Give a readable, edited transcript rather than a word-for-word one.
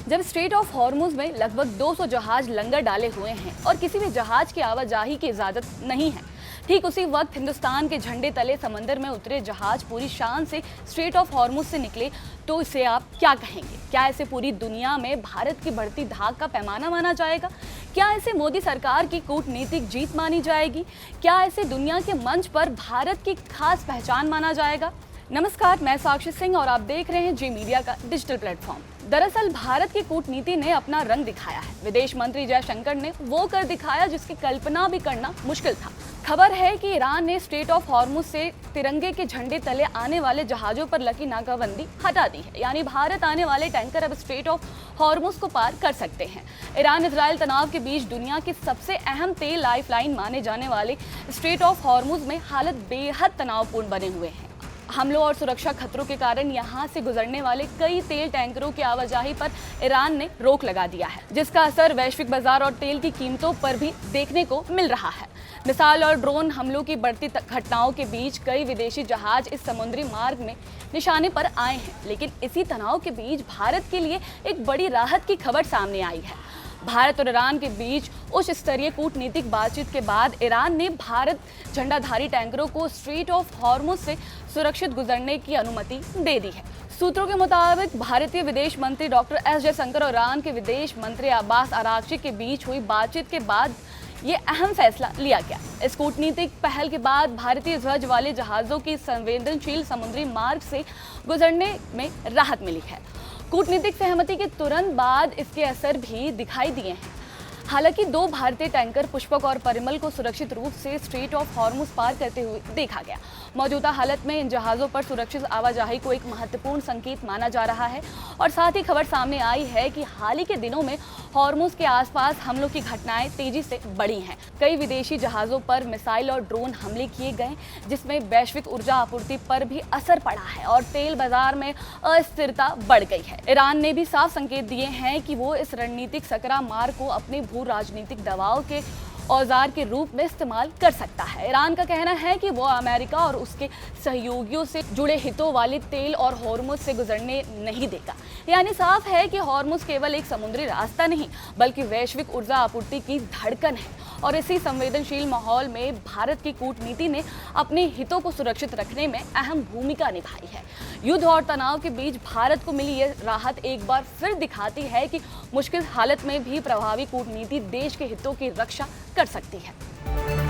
जब straight of Hormuz में लगभग 200 जहाज लंगर डाले हुए हैं और किसी भी जहाज की आवाजाही की इजाजत नहीं है, ठीक उसी वक्त हिंदुस्तान के झंडे तले समंदर में उतरे जहाज पूरी शान से स्ट्रेट ऑफ हॉर्मुज से निकले, तो इसे आप क्या कहेंगे? क्या इसे पूरी दुनिया में भारत की बढ़ती धाक का पैमाना माना जाएगा? क्या इसे मोदी सरकार की कूटनीतिक जीत मानी जाएगी? क्या इसे दुनिया के मंच पर भारत की खास पहचान माना जाएगा? नमस्कार, मैं साक्षी सिंह और आप देख रहे हैं जी मीडिया का डिजिटल प्लेटफॉर्म। दरअसल भारत की कूटनीति ने अपना रंग दिखाया है। विदेश मंत्री जयशंकर ने वो कर दिखाया जिसकी कल्पना भी करना मुश्किल था। खबर है कि ईरान ने स्ट्रेट ऑफ हॉर्मुज से तिरंगे के झंडे तले आने वाले जहाजों पर लगी नाकाबंदी हटा दी है, यानी भारत आने वाले टैंकर अब स्ट्रेट ऑफ हॉर्मुज को पार कर सकते हैं। ईरान इजराइल तनाव के बीच दुनिया की सबसे अहम तेल लाइफलाइन माने जाने वाले स्ट्रेट ऑफ हॉर्मुज में हालत बेहद तनावपूर्ण बने हुए हैं। हमलों और सुरक्षा खतरों के कारण यहाँ से गुजरने वाले कई तेल टैंकरों की आवाजाही पर ईरान ने रोक लगा दिया है, जिसका असर वैश्विक बाजार और तेल की कीमतों पर भी देखने को मिल रहा है। मिसाइल और ड्रोन हमलों की बढ़ती घटनाओं के बीच कई विदेशी जहाज इस समुद्री मार्ग में निशाने पर आए हैं, लेकिन इसी तनाव के बीच भारत के लिए एक बड़ी राहत की खबर सामने आई है। भारत और ईरान के बीच उच्च स्तरीय कूटनीतिक बातचीत के बाद ईरान ने भारत झंडाधारी टैंकरों को स्ट्रेट ऑफ हॉर्मुज से सुरक्षित गुजरने की अनुमति दे दी है। सूत्रों के मुताबिक भारतीय विदेश मंत्री डॉक्टर एस जयशंकर और ईरान के विदेश मंत्री अब्बास अरागची के बीच हुई बातचीत के बाद ये अहम फैसला लिया गया। इस कूटनीतिक पहल के बाद भारतीय ध्वज वाले जहाजों की संवेदनशील समुद्री मार्ग से गुजरने में राहत मिली है। कूटनीतिक सहमति के तुरंत बाद इसके असर भी दिखाई दिए हैं। हालांकि दो भारतीय टैंकर पुष्पक और परिमल को सुरक्षित रूप से स्ट्रेट ऑफ हॉर्मुज पार करते हुए देखा गया। मौजूदा हालत में इन जहाज़ों पर सुरक्षित आवाजाही को एक महत्वपूर्ण संकेत माना जा रहा है और साथ ही खबर सामने आई है कि हाल ही के दिनों में हॉर्मुज के आसपास हमलों की घटनाएं तेजी से बढ़ी हैं। कई विदेशी जहाज़ों पर मिसाइल और ड्रोन हमले किए गए, जिसमें वैश्विक ऊर्जा आपूर्ति पर भी असर पड़ा है और तेल बाजार में अस्थिरता बढ़ गई है। ईरान ने भी साफ संकेत दिए हैं कि वो इस रणनीतिक सकरा मार्ग को अपने भू राजनीतिक दबाव के औजार के रूप में इस्तेमाल कर सकता है। ईरान का कहना है कि वो अमेरिका और उसके सहयोगियों से जुड़े हितों वाले तेल और हॉर्मुज से गुजरने नहीं देगा। यानी साफ है कि हॉर्मुज केवल एक समुद्री रास्ता नहीं, बल्कि वैश्विक ऊर्जा आपूर्ति की धड़कन है। और इसी संवेदनशील माहौल में भारत की कूटनीति ने अपने हितों को सुरक्षित रखने में अहम भूमिका निभाई है। युद्ध और तनाव के बीच भारत को मिली यह राहत एक बार फिर दिखाती है कि मुश्किल हालत में भी प्रभावी कूटनीति देश के हितों की रक्षा कर सकती है।